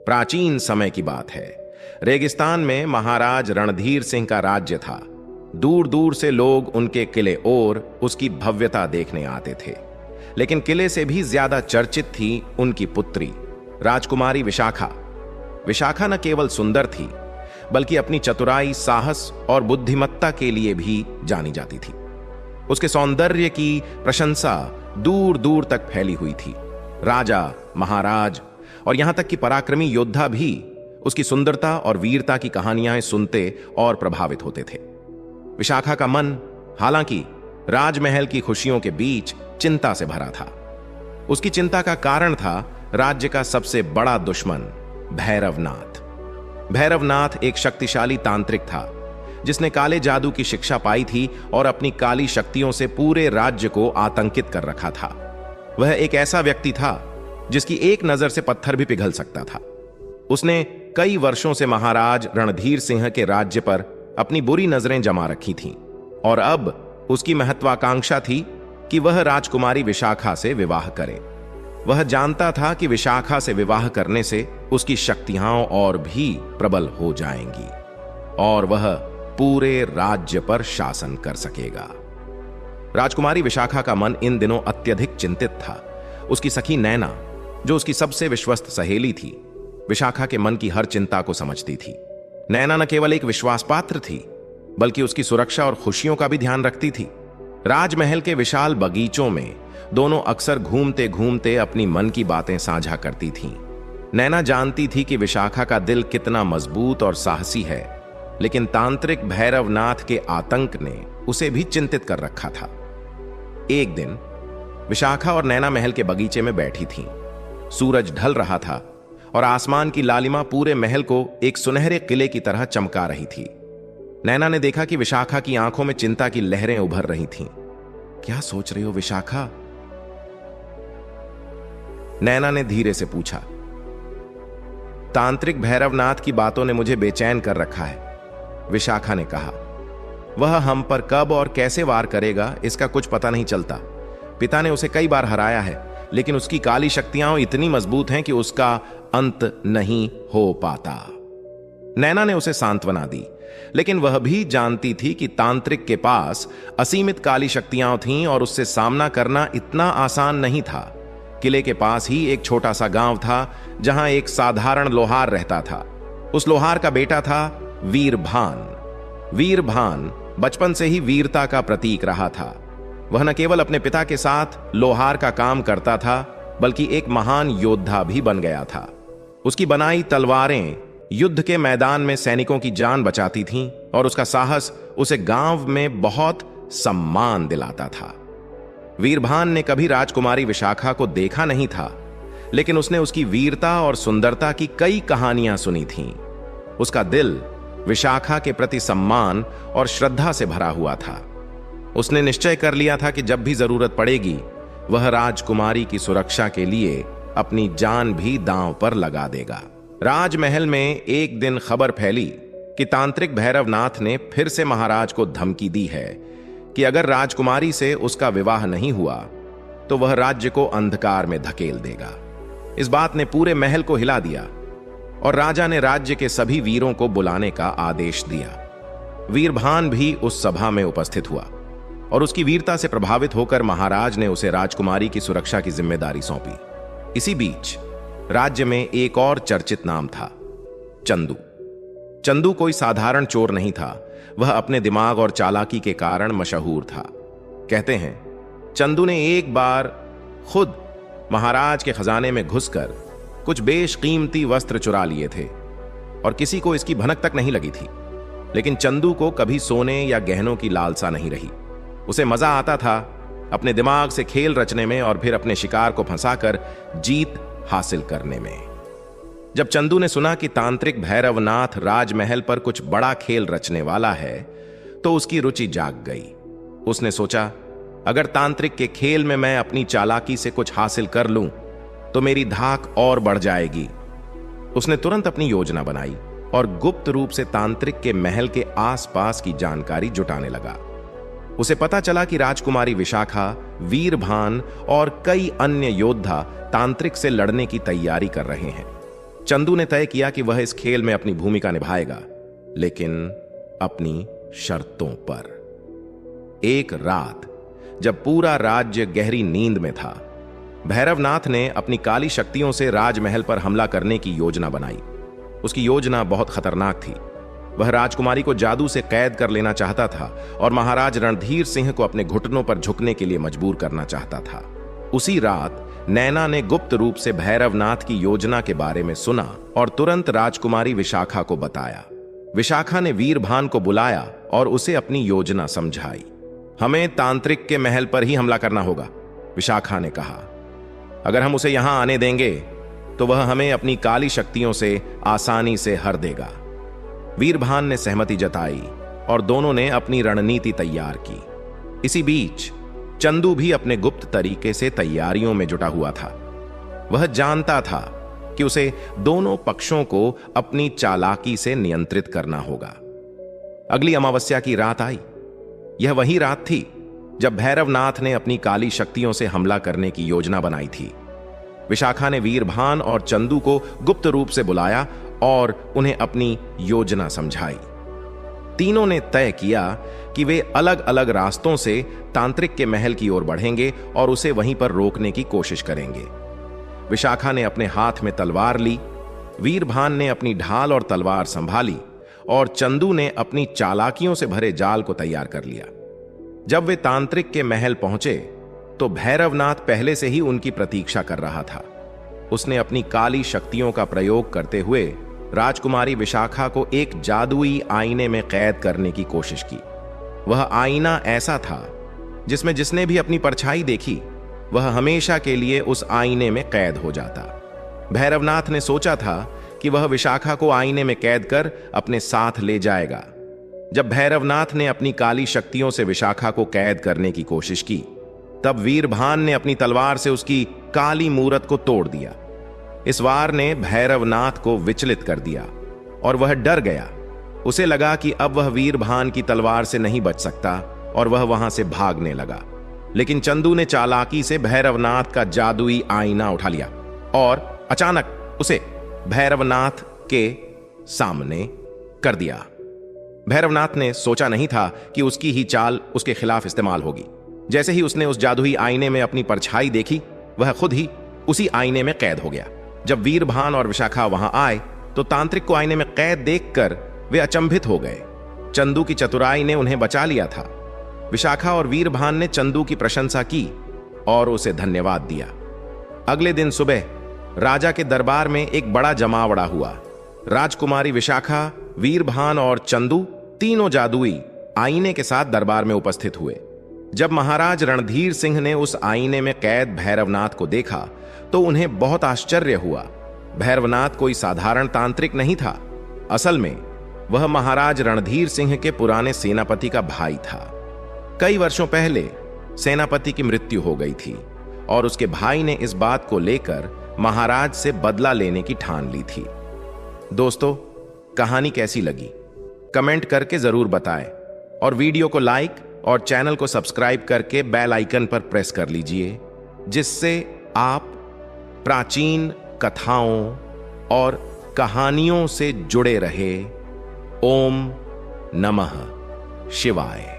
प्राचीन समय की बात है। रेगिस्तान में महाराज रणधीर सिंह का राज्य था। दूर दूर से लोग उनके किले और उसकी भव्यता देखने आते थे, लेकिन किले से भी ज्यादा चर्चित थी उनकी पुत्री राजकुमारी विशाखा। विशाखा न केवल सुंदर थी, बल्कि अपनी चतुराई, साहस और बुद्धिमत्ता के लिए भी जानी जाती थी। उसके सौंदर्य की प्रशंसा दूर दूर तक फैली हुई थी। राजा, महाराज और यहां तक कि पराक्रमी योद्धा भी उसकी सुंदरता और वीरता की कहानियां सुनते और प्रभावित होते थे। विशाखा का मन, हालांकि राजमहल की खुशियों के बीच चिंता से भरा था। उसकी चिंता का कारण था राज्य का सबसे बड़ा दुश्मन भैरवनाथ। भैरवनाथ एक शक्तिशाली तांत्रिक था, जिसने काले जादू की शिक्षा पाई थी और अपनी काली शक्तियों से पूरे राज्य को आतंकित कर रखा था। वह एक ऐसा व्यक्ति था जिसकी एक नजर से पत्थर भी पिघल सकता था। उसने कई वर्षों से महाराज रणधीर सिंह के राज्य पर अपनी बुरी नजरें जमा रखी थीं, और अब उसकी महत्वाकांक्षा थी कि वह राजकुमारी विशाखा से विवाह करे। वह जानता था कि विशाखा से विवाह करने से उसकी शक्तियां और भी प्रबल हो जाएंगी और वह पूरे राज्य पर शासन कर सकेगा। राजकुमारी विशाखा का मन इन दिनों अत्यधिक चिंतित था। उसकी सखी नैना, जो उसकी सबसे विश्वस्त सहेली थी, विशाखा के मन की हर चिंता को समझती थी। नैना न केवल एक विश्वास पात्र थी, बल्कि उसकी सुरक्षा और खुशियों का भी ध्यान रखती थी। राजमहल के विशाल बगीचों में दोनों अक्सर घूमते घूमते अपनी मन की बातें साझा करती थीं। नैना जानती थी कि विशाखा का दिल कितना मजबूत और साहसी है, लेकिन तांत्रिक भैरवनाथ के आतंक ने उसे भी चिंतित कर रखा था। एक दिन विशाखा और नैना महल के बगीचे में बैठी थीं। सूरज ढल रहा था और आसमान की लालिमा पूरे महल को एक सुनहरे किले की तरह चमका रही थी। नैना ने देखा कि विशाखा की आंखों में चिंता की लहरें उभर रही थीं। क्या सोच रही हो विशाखा? नैना ने धीरे से पूछा। तांत्रिक भैरवनाथ की बातों ने मुझे बेचैन कर रखा है, विशाखा ने कहा। वह हम पर कब और कैसे वार करेगा इसका कुछ पता नहीं चलता। पिता ने उसे कई बार हराया है, लेकिन उसकी काली शक्तियां इतनी मजबूत हैं कि उसका अंत नहीं हो पाता। नैना ने उसे सांत्वना दी, लेकिन वह भी जानती थी कि तांत्रिक के पास असीमित काली शक्तियां थीं और उससे सामना करना इतना आसान नहीं था। किले के पास ही एक छोटा सा गांव था, जहां एक साधारण लोहार रहता था। उस लोहार का बेटा था वीरभान। वीरभान बचपन से ही वीरता का प्रतीक रहा था। वह न केवल अपने पिता के साथ लोहार का काम करता था, बल्कि एक महान योद्धा भी बन गया था। उसकी बनाई तलवारें युद्ध के मैदान में सैनिकों की जान बचाती थीं और उसका साहस उसे गांव में बहुत सम्मान दिलाता था। वीरभान ने कभी राजकुमारी विशाखा को देखा नहीं था, लेकिन उसने उसकी वीरता और सुंदरता की कई कहानियां सुनी थीं। उसका दिल विशाखा के प्रति सम्मान और श्रद्धा से भरा हुआ था। उसने निश्चय कर लिया था कि जब भी जरूरत पड़ेगी, वह राजकुमारी की सुरक्षा के लिए अपनी जान भी दांव पर लगा देगा। राजमहल में एक दिन खबर फैली कि तांत्रिक भैरवनाथ ने फिर से महाराज को धमकी दी है कि अगर राजकुमारी से उसका विवाह नहीं हुआ तो वह राज्य को अंधकार में धकेल देगा। इस बात ने पूरे महल को हिला दिया और राजा ने राज्य के सभी वीरों को बुलाने का आदेश दिया। वीरभान भी उस सभा में उपस्थित हुआ और उसकी वीरता से प्रभावित होकर महाराज ने उसे राजकुमारी की सुरक्षा की जिम्मेदारी सौंपी। इसी बीच राज्य में एक और चर्चित नाम था, चंदू। चंदू कोई साधारण चोर नहीं था। वह अपने दिमाग और चालाकी के कारण मशहूर था। कहते हैं चंदू ने एक बार खुद महाराज के खजाने में घुसकर कुछ बेशकीमती वस्त्र चुरा लिए थे और किसी को इसकी भनक तक नहीं लगी थी। लेकिन चंदू को कभी सोने या गहनों की लालसा नहीं रही। उसे मजा आता था अपने दिमाग से खेल रचने में और फिर अपने शिकार को फंसाकर जीत हासिल करने में। जब चंदू ने सुना कि तांत्रिक भैरवनाथ राजमहल पर कुछ बड़ा खेल रचने वाला है, तो उसकी रुचि जाग गई। उसने सोचा, अगर तांत्रिक के खेल में मैं अपनी चालाकी से कुछ हासिल कर लूं, तो मेरी धाक और बढ़ जाएगी। उसने तुरंत अपनी योजना बनाई और गुप्त रूप से तांत्रिक के महल के आसपास की जानकारी जुटाने लगा। उसे पता चला कि राजकुमारी विशाखा, वीरभान और कई अन्य योद्धा तांत्रिक से लड़ने की तैयारी कर रहे हैं। चंदू ने तय किया कि वह इस खेल में अपनी भूमिका निभाएगा, लेकिन अपनी शर्तों पर। एक रात जब पूरा राज्य गहरी नींद में था, भैरवनाथ ने अपनी काली शक्तियों से राजमहल पर हमला करने की योजना बनाई। उसकी योजना बहुत खतरनाक थी। वह राजकुमारी को जादू से कैद कर लेना चाहता था और महाराज रणधीर सिंह को अपने घुटनों पर झुकने के लिए मजबूर करना चाहता था। उसी रात नैना ने गुप्त रूप से भैरवनाथ की योजना के बारे में सुना और तुरंत राजकुमारी विशाखा को बताया। विशाखा ने वीरभान को बुलाया और उसे अपनी योजना समझाई। हमें तांत्रिक के महल पर ही हमला करना होगा, विशाखा ने कहा। अगर हम उसे यहां आने देंगे तो वह हमें अपनी काली शक्तियों से आसानी से हर देगा। वीरभान ने सहमति जताई और दोनों ने अपनी रणनीति तैयार की। इसी बीच चंदू भी अपने गुप्त तरीके से तैयारियों में जुटा हुआ था। वह जानता था कि उसे दोनों पक्षों को अपनी चालाकी से नियंत्रित करना होगा। अगली अमावस्या की रात आई। यह वही रात थी जब भैरवनाथ ने अपनी काली शक्तियों से हमला करने की योजना बनाई थी। विशाखा ने वीरभान और चंदू को गुप्त रूप से बुलाया और उन्हें अपनी योजना समझाई। तीनों ने तय किया कि वे अलग अलग रास्तों से तांत्रिक के महल की ओर बढ़ेंगे और उसे वहीं पर रोकने की कोशिश करेंगे। विशाखा ने अपने हाथ में तलवार ली, वीरभान ने अपनी ढाल और तलवार संभाली और चंदू ने अपनी चालाकियों से भरे जाल को तैयार कर लिया। जब वे तांत्रिक के महल पहुंचे तो भैरवनाथ पहले से ही उनकी प्रतीक्षा कर रहा था। उसने अपनी काली शक्तियों का प्रयोग करते हुए राजकुमारी विशाखा को एक जादुई आईने में कैद करने की कोशिश की। वह आईना ऐसा था जिसमें जिसने भी अपनी परछाई देखी वह हमेशा के लिए उस आईने में कैद हो जाता। भैरवनाथ ने सोचा था कि वह विशाखा को आईने में कैद कर अपने साथ ले जाएगा। जब भैरवनाथ ने अपनी काली शक्तियों से विशाखा को कैद करने की कोशिश की, तब वीरभान ने अपनी तलवार से उसकी काली मूरत को तोड़ दिया। इस वार ने भैरवनाथ को विचलित कर दिया और वह डर गया। उसे लगा कि अब वह वीरभान की तलवार से नहीं बच सकता और वह वहां से भागने लगा। लेकिन चंदू ने चालाकी से भैरवनाथ का जादुई आईना उठा लिया और अचानक उसे भैरवनाथ के सामने कर दिया। भैरवनाथ ने सोचा नहीं था कि उसकी ही चाल उसके खिलाफ इस्तेमाल होगी। जैसे ही उसने उस जादुई आईने में अपनी परछाई देखी, वह खुद ही उसी आईने में कैद हो गया। जब वीरभान और विशाखा वहां आए तो तांत्रिक को आईने में कैद देखकर वे अचंभित हो गए। चंदू की चतुराई ने उन्हें बचा लिया था। विशाखा और वीरभान ने चंदू की प्रशंसा की और उसे धन्यवाद दिया। अगले दिन सुबह राजा के दरबार में एक बड़ा जमावड़ा हुआ। राजकुमारी विशाखा, वीरभान और चंदू तीनों जादुई आईने के साथ दरबार में उपस्थित हुए। जब महाराज रणधीर सिंह ने उस आईने में कैद भैरवनाथ को देखा तो उन्हें बहुत आश्चर्य हुआ। भैरवनाथ कोई साधारण तांत्रिक नहीं था। असल में वह महाराज रणधीर सिंह के पुराने सेनापति का भाई था। कई वर्षों पहले सेनापति की मृत्यु हो गई थी और उसके भाई ने इस बात को लेकर महाराज से बदला लेने की ठान ली थी। दोस्तों, कहानी कैसी लगी कमेंट करके जरूर बताएं और वीडियो को लाइक और चैनल को सब्सक्राइब करके बेल आइकन पर प्रेस कर लीजिए, जिससे आप प्राचीन कथाओं और कहानियों से जुड़े रहे। ओम नमः शिवाय।